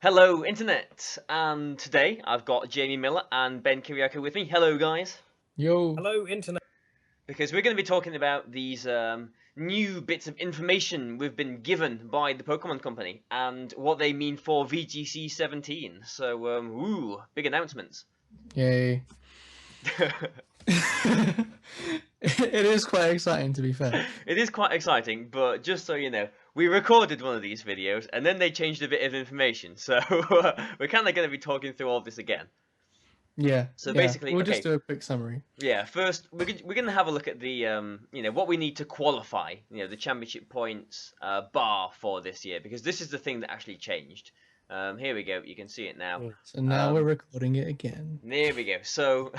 Hello, Internet! And today I've got Jamie Miller and Ben Kyriakou with me. Hello, guys! Yo. Hello, Internet. Because we're going to be talking about these new bits of information we've been given by the Pokemon Company and what they mean for VGC 17. So, big announcements. Yay. It is quite exciting, to be fair. It is quite exciting, but just so you know, we recorded one of these videos and then they changed a bit of information. So we're kind of going to be talking through all this again. Yeah. So basically, we'll okay. just do a quick summary. Yeah, first we're going to have a look at the what we need to qualify, the championship points bar for this year, because this is the thing that actually changed. Here we go. You can see it now. So now we're recording it again. There we go. So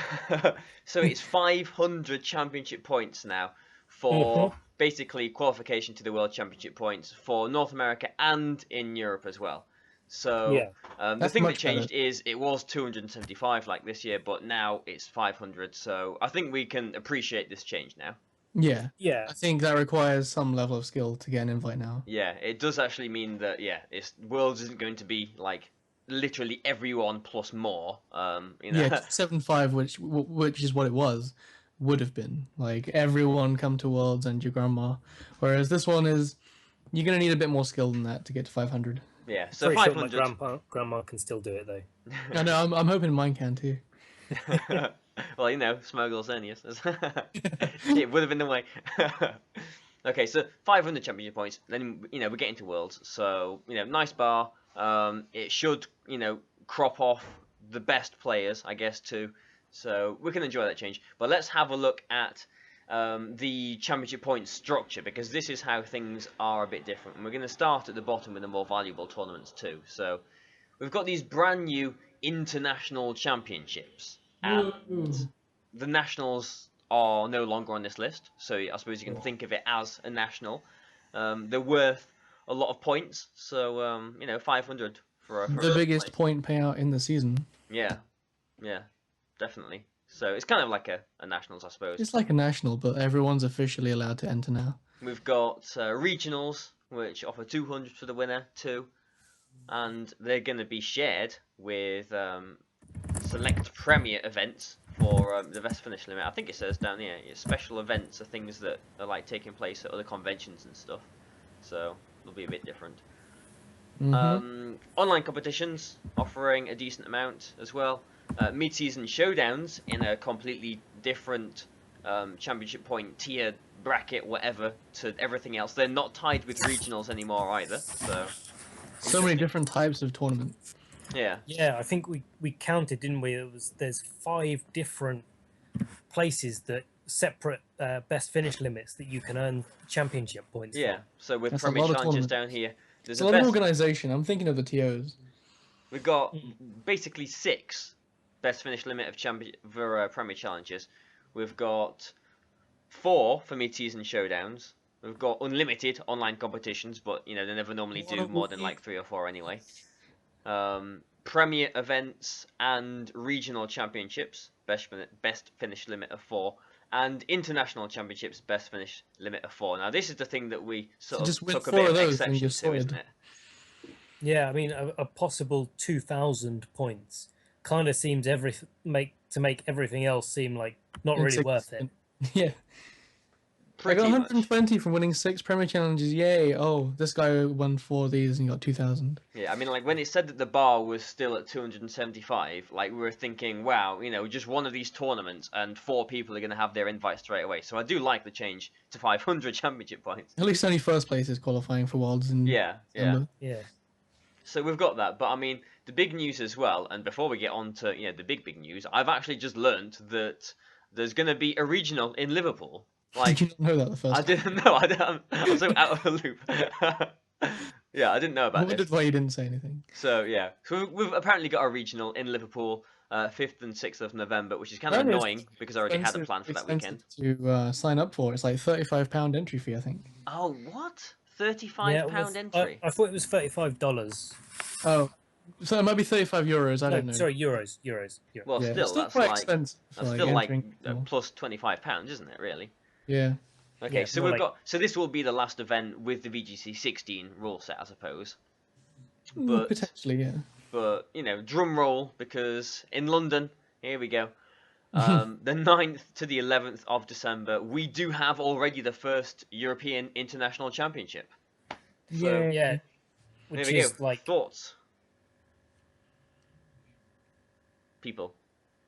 so it's 500 championship points now for basically qualification to the World Championship points for North America and in Europe as well. So the thing that changed is it was 275 like this year, but now it's 500. So I think we can appreciate this change now. Yeah. Yeah. I think that requires some level of skill to get an invite now. Yeah, it does actually mean that it's Worlds isn't going to be like literally everyone plus more. Yeah, 275, which is what it was, would have been like everyone come to Worlds and your grandma. Whereas this one is you're gonna need a bit more skill than that to get to 500. Yeah, so Pretty 500. sure my grandma can still do it though. I know. I'm hoping mine can too. Well, Smoggle's Xerneas. It would have been the way. Okay, so 500 championship points. Then we're getting to Worlds. So nice bar. It should crop off the best players, I guess, too. So we can enjoy that change. But let's have a look at the championship point structure, because this is how things are a bit different. And we're going to start at the bottom with the more valuable tournaments too. So we've got these brand new international championships, and the nationals are no longer on this list. So I suppose you can think of it as a national. They're worth a lot of points. So 500 for the biggest point payout in the season. Yeah, definitely. So it's kind of like a nationals, I suppose. It's like a national, but everyone's officially allowed to enter now. We've got regionals, which offer 200 for the winner too, and they're going to be shared with select premier events for the best finish limit. I think it says down here, special events are things that are like taking place at other conventions and stuff. So it'll be a bit different. Online competitions offering a decent amount as well. Mid-season showdowns in a completely different championship point tier bracket, whatever, to everything else. They're not tied with regionals anymore either. So many different types of tournaments. Yeah. Yeah, I think we counted, didn't we? There's 5 different places that separate best finish limits that you can earn championship points. Yeah. For. So with Premier Challenges down here, there's a lot of organisation. I'm thinking of the TOs. We've got basically 6 best finish limit of Premier Challenges. We've got 4 for mid-season showdowns. We've got unlimited online competitions, but they never normally do more than like 3 or 4 anyway. Premier events and regional championships, best finish limit of 4, and international championships, best finish limit of 4. Now this is the thing that we sort of took a bit of exception to, isn't it? Yeah, I mean a possible 2,000 points kind of seems to make everything else seem like not really worth it. Yeah. I got 120 from winning 6 Premier Challenges. Yay! Oh, this guy won 4 of these and got 2,000. Yeah, I mean, like when it said that the bar was still at 275, like we were thinking, wow, just one of these tournaments and 4 people are going to have their invite straight away. So I do like the change to 500 championship points. At least only first place is qualifying for Worlds. Yeah. So we've got that, but I mean, the big news as well. And before we get on to the big news, I've actually just learnt that there's going to be a regional in Liverpool. Like, did you not know that the first I didn't know. I'm so out of the loop. Yeah, I didn't know about this. Why you didn't say anything. So we've apparently got a regional in Liverpool, 5th and 6th of November, which is kind of annoying because I already had a plan for that weekend. To sign up for, it's like £35 entry fee, I think. Oh, what? £35 entry? I thought it was $35. Oh, so it might be €35. I don't know. Sorry, euros. Well, yeah, still, it's that's quite like expensive. That's still like plus £25, isn't it? Really? Yeah. Okay, yeah, so we've got. So this will be the last event with the VGC 16 rule set, I suppose. But potentially, yeah. but drum roll, because in London, here we go. The 9th to the 11th of December, we do have already the first European International Championship. So Yeah. Yeah, there which we go. is like Thoughts, people?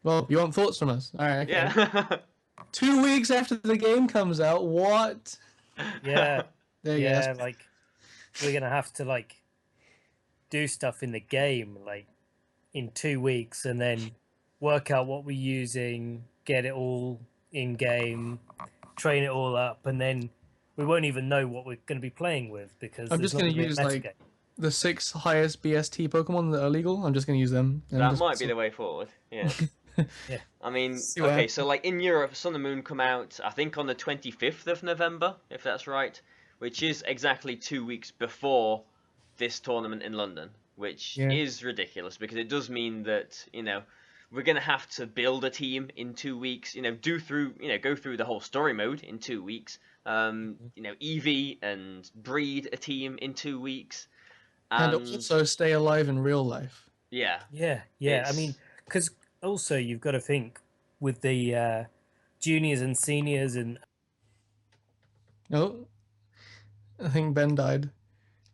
Well, you want thoughts from us? All right. Okay. Yeah. 2 weeks after the game comes out, what? yeah, There you go. yeah, like we're gonna have to like do stuff in the game like in 2 weeks, and then work out what we're using, get it all in game, train it all up, and then we won't even know what we're going to be playing with because I'm there's just not gonna going to be a use meta like game. the 6 highest BST Pokemon that are legal. I'm just gonna use them. And That just might be the way forward. Yeah. Yeah. I mean, See what okay, happens. so like in Europe, Sun and Moon come out, I think on the 25th of November, if that's right, which is exactly 2 weeks before this tournament in London, which Yeah. is ridiculous because it does mean that, we're gonna have to build a team in 2 weeks, go through the whole story mode in 2 weeks, EV and breed a team in 2 weeks, And and also stay alive in real life. yeah, Yeah. I mean, it's because also you've got to think with the juniors and seniors and Oh, I think Ben died.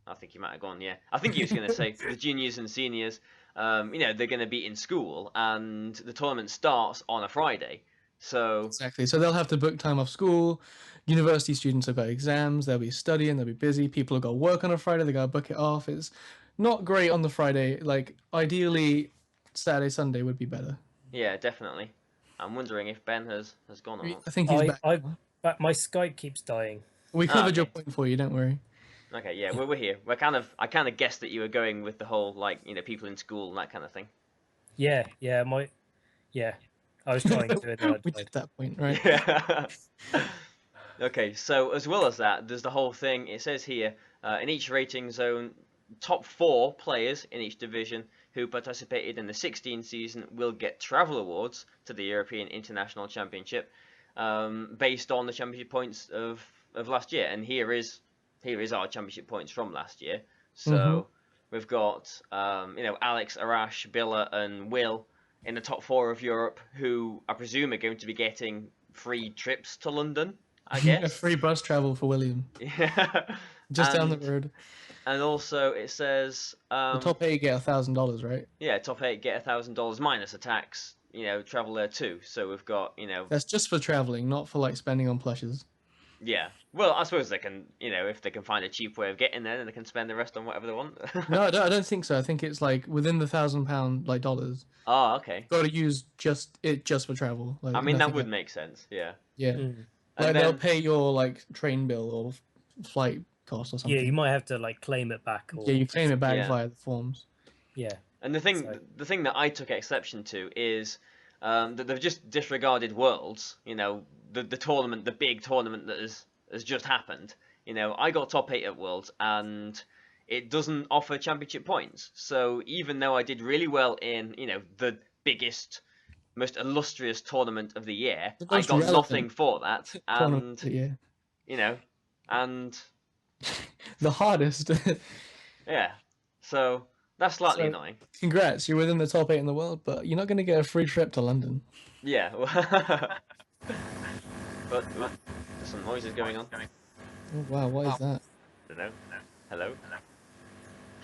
I think he might have gone, yeah. I think he was going to say the juniors and seniors, they're going to be in school, and the tournament starts on a Friday. So, Exactly. So they'll have to book time off school. University students have got exams. They'll be studying. They'll be busy. People have got work on a Friday. They got to book it off. It's not great on the Friday. Like ideally, Saturday, Sunday would be better. yeah, definitely. I'm wondering if Ben has gone or not. I think he's back. I now. but my Skype keeps dying. We covered your Okay. point for you. Don't worry. Okay, yeah, we're here. I kind of guessed that you were going with the whole, like, people in school and that kind of thing. Yeah, I was trying to, and then I We died. did that point, right? Yeah. Okay, so as well as that, there's the whole thing. It says here, in each rating zone, top 4 players in each division who participated in the 16 season will get travel awards to the European International Championship, based on the championship points of last year. And here is our championship points from last year. So we've got Alex, Arash, Billa, and Will in the top 4 of Europe, who I presume are going to be getting free trips to London, I A guess. free bus travel for William, Yeah. just down the And- road. And also it says, The top 8 get $1,000, right? yeah, top 8 get $1,000 minus a tax. Travel there too. So we've got, That's just for traveling, not for like spending on plushes. yeah. Well, I suppose they can, if they can find a cheap way of getting there, then they can spend the rest on whatever they want. No, I don't think so. I think it's like within the £1,000 like dollars. Oh, okay. Got to use just for travel. Like I mean, that nothing would else. make sense. Yeah. Yeah, Mm. And like they'll then, pay your like train bill or flight cost or something. Yeah, you might have to like claim it back. Or, Yeah, you claim it back Yeah. via the forms. yeah. and the thing, So- the thing that I took exception to is that they've just disregarded Worlds. The tournament, the big tournament that has just happened. I got top 8 at Worlds, and it doesn't offer championship points. So even though I did really well in, the biggest, most illustrious tournament of the year, The I most got relevant nothing for that. Tournament, And, yeah, and the hardest. yeah. So that's slightly So- annoying. Congrats, you're within the top 8 in the world, but you're not going to get a free trip to London. Yeah. But there's some noises going on. Oh, wow, what is that? Don't know. Hello?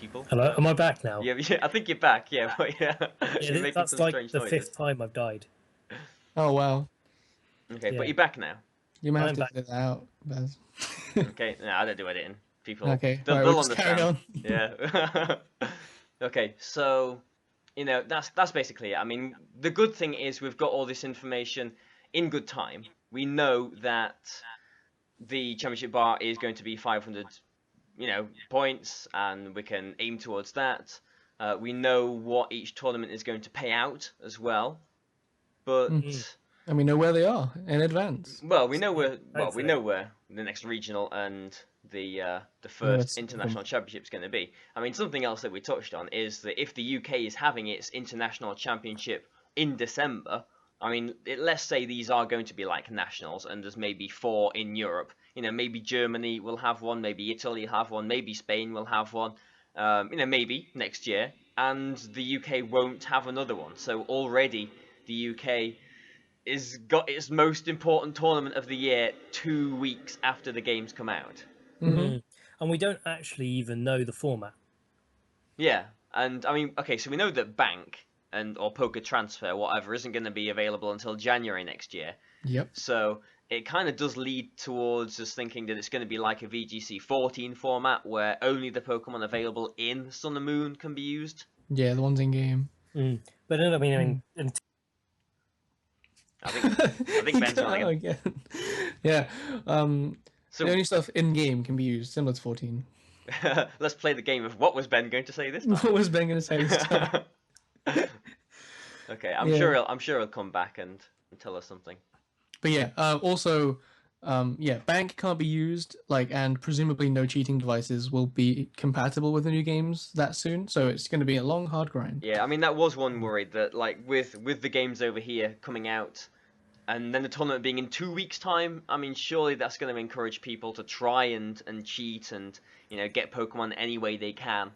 People? Hello, am I back now? Yeah, I think you're back. Yeah, but yeah. Yeah, You're making that's some like strange the noises. 5th time I've died. Oh wow, Okay, Yeah. but you're back now. you might have I'm to back. edit that out, Baz. Okay, no, I don't do editing. People, Okay, they'll, alright, they'll we'll just carry understand. Yeah. Okay, so that's basically it. I mean, the good thing is we've got all this information in good time. We know that the championship bar is going to be 500, points, and we can aim towards that. We know what each tournament is going to pay out as well, but And we know where they are in advance. well, we know where we Hopefully. know where the next regional and the it's first some- international championship is going to be. I mean, something else that we touched on is that if the UK is having its international championship in December, I mean, let's say these are going to be like nationals, and there's maybe 4 in Europe. Maybe Germany will have one, maybe Italy will have one, maybe Spain will have one. Maybe next year. and the UK won't have another one. So already the UK is got its most important tournament of the year 2 weeks after the games come out. And we don't actually even know the format. Yeah, and I mean, okay, so we know that Bank or Poker Transfer, whatever, isn't going to be available until January next year. Yep. So it kind of does lead towards us thinking that it's going to be like a VGC 14 format where only the Pokemon available in Sun and Moon can be used. Yeah, the ones in game. But I mean, I think Ben's gone again. Yeah. So the only stuff in game can be used, similar to 14. let's play the game of what was Ben going to say this time. What was Ben going to say this time? Okay, I'm sure he'll come back and tell us something. But yeah, also, Bank can't be used, and presumably no cheating devices will be compatible with the new games that soon. So it's going to be a long, hard grind. Yeah, I mean that was one worry that with the games over here coming out, and then the tournament being in 2 weeks' time. I mean, surely that's going to encourage people to try and cheat and get Pokemon any way they can.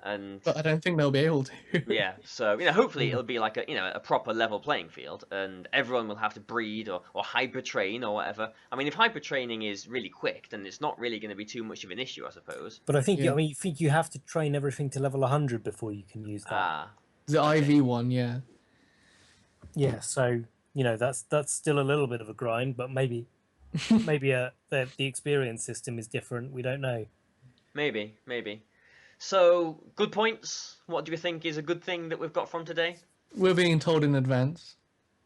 But I don't think they'll be able to. Yeah, so hopefully it'll be like a proper level playing field, and everyone will have to breed or hyper train or whatever. I mean, if hyper training is really quick, then it's not really going to be too much of an issue, I suppose. But I think you think you have to train everything to level 100 before you can use that. The IV one, yeah. Yeah, so that's still a little bit of a grind, but maybe the experience system is different. We don't know. Maybe. So, good points. What do you think is a good thing that we've got from today? We're being told in advance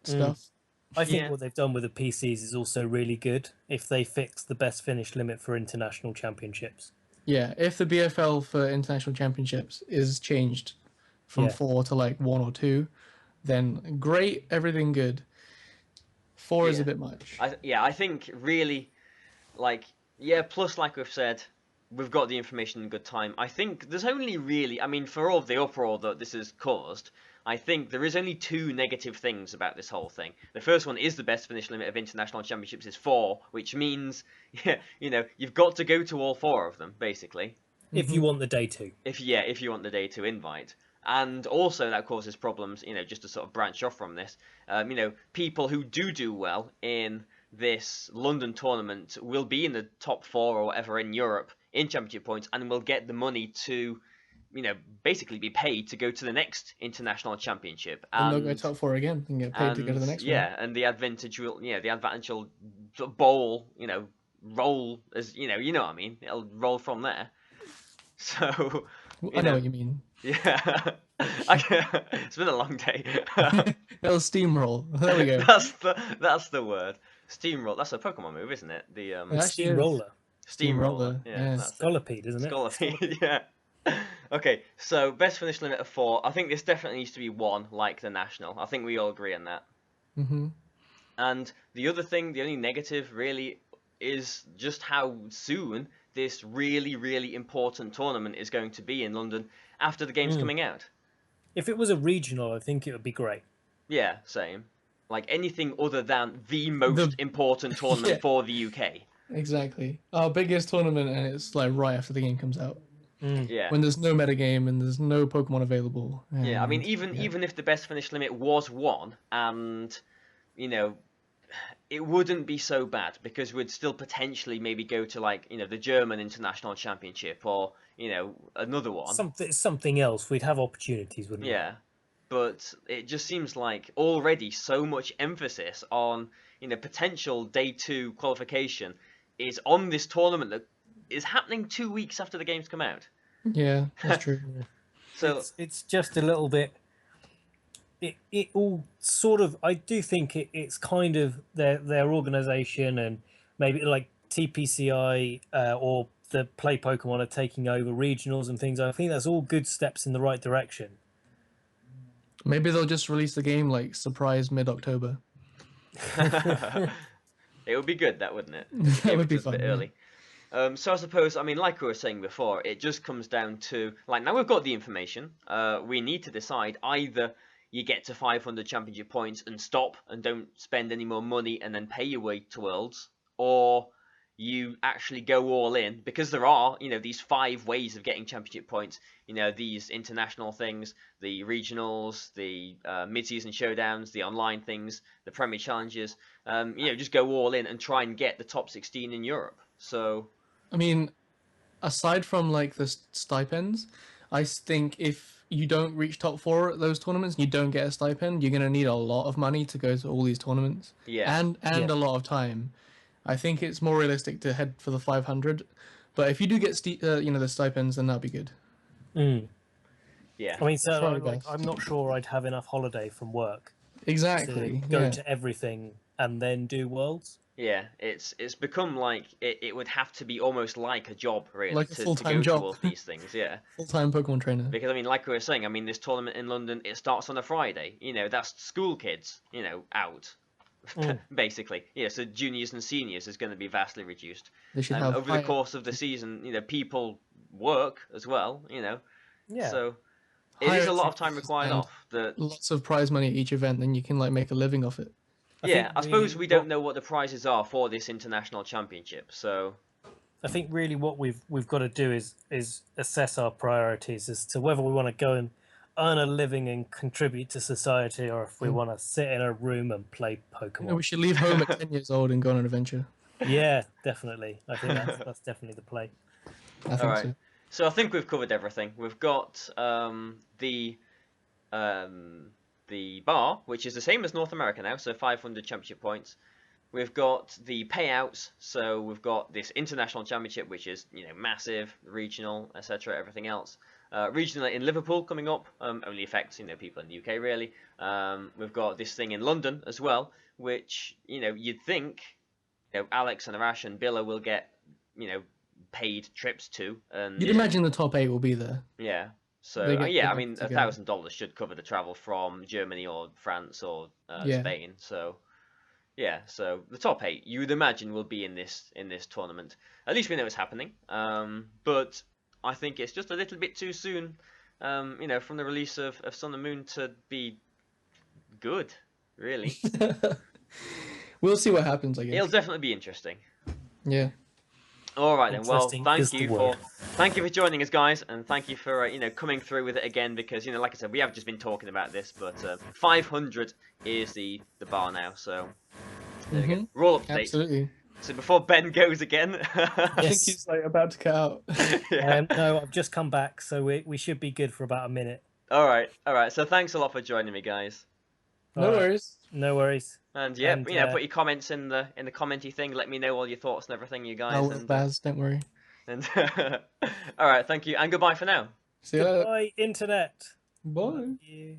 stuff. I think what they've done with the PCs is also really good if they fix the best finish limit for international championships. Yeah, if the BFL for international championships is changed from 4 to 1 or 2, then great, everything good. 4 is a bit much. I think really, plus like we've said, we've got the information in good time. I think there's only really, I mean, for all of the uproar that this has caused, I think there is only 2 negative things about this whole thing. The first one is the best finish limit of international championships is 4, which means, you've got to go to all 4 of them, basically. If you want the day 2. If you want the day 2 invite. And also that causes problems, just to sort of branch off from this. People who do well in this London tournament will be in the top 4 or whatever in Europe in championship points and will get the money to, basically be paid to go to the next international championship. And they'll go top 4 again and get paid to go to the next one. Yeah, and the advantage will sort of bowl, roll as, you know what I mean? It'll roll from there. So... I know what you mean. Yeah. It's been a long day. It'll steamroll. There we go. That's the word. Steamroll. That's a Pokemon move, isn't it? The Steamroller. Steamroller. Yeah. Scolipede, isn't it? Scolipede. Yeah. Okay. So best finish limit of 4. I think this definitely needs to be 1, like the national. I think we all agree on that. And the only negative really is just how soon this really, really important tournament is going to be in London after the game's coming out. If it was a regional, I think it would be great. Yeah, same. Like anything other than the most important tournament for the UK. Exactly. Our biggest tournament, and it's right after the game comes out. Yeah. When there's no metagame and there's no Pokemon available. Yeah, I mean, even if the best finish limit was 1, and, it wouldn't be so bad because we'd still potentially maybe go to the German International Championship or another one. Something else. We'd have opportunities, wouldn't we? Yeah, but it just seems like already so much emphasis on potential day 2 qualification is on this tournament that is happening 2 weeks after the games come out. Yeah, that's true. So it's just a little bit. It all sort of, I do think it's kind of their organization and maybe TPCI or the Play Pokemon are taking over regionals and things. I think that's all good steps in the right direction. Maybe they'll just release the game surprise mid-October. It would be good, that wouldn't it? That would be a fun. bit early. So I suppose, I mean, like we were saying before, it just comes down to now we've got the information. We need to decide either you get to 500 championship points and stop and don't spend any more money and then pay your way to Worlds, or you actually go all in, because there are, these 5 ways of getting championship points. These international things, the regionals, the mid-season showdowns, the online things, the Premier Challenges. Just go all in and try and get the top 16 in Europe. So, I mean, aside from like the stipends, I think if you don't reach top 4 at those tournaments, and you don't get a stipend, you're gonna need a lot of money to go to all these tournaments. yeah. And a lot of time. I think it's more realistic to head for the 500, but if you do get the stipends, then that'll be good. Yeah. I mean, so Sorry, like, guys. I'm not sure I'd have enough holiday from work Exactly. to go Yeah. to everything and then do Worlds. Yeah, it's become like it would have to be almost like a job, really, Like a to full-time go job. to all these things. Yeah, Full-time Pokemon trainer. because I mean, like we were saying, I mean, this tournament in London, it starts on a Friday. That's school kids, out, basically. Yeah, so juniors and seniors is going to be vastly reduced. They should have Over the course of the season, people work as well. Yeah. So it is higher a lot of time activities required and off. The lots of prize money at each event, then you can like make a living off it. Yeah, I suppose really we don't know what the prizes are for this international championship. So I think really what we've got to do is assess our priorities as to whether we want to go and earn a living and contribute to society, or if we want to sit in a room and play Pokemon. We should leave home at 10 years old and go on an adventure. Yeah, definitely. I think that's definitely the play. I think Alright. so. So I think we've covered everything. We've got the bar, which is the same as North America now, so 500 championship points. We've got the payouts, so we've got this international championship, which is massive, regional, etc., everything else. Regional in Liverpool coming up, only affects people in the UK really. We've got this thing in London as well, which you'd think Alex and Arash and Billa will get paid trips to, and You'd imagine the top 8 will be there. yeah. So They get I paid mean, to go. $1,000 should cover the travel from Germany or France or Yeah. Spain. So yeah, so the top 8 you would imagine will be in this tournament. At least we know it's happening. But I think it's just a little bit too soon, from the release of Sun and Moon to be good, really. We'll see what happens, I guess. It'll definitely be interesting. Yeah. All right then. Well, Interesting thank is the you word. for joining us, guys, and thank you for coming through with it again, because like I said, we have just been talking about this, but 500 is the bar now, so there we go. We're all up to date. Absolutely. So before Ben goes again, I think he's like about to cut out. yeah. No, I've just come back, so we should be good for about a minute. All right. So thanks a lot for joining me, guys. No All right. worries. No worries. And yeah, And, put your comments in the commenty thing. Let me know all your thoughts and everything, you guys. I will, Baz, don't worry. And all right, thank you, and goodbye for now. See you later. Goodbye, internet. Bye. Love you.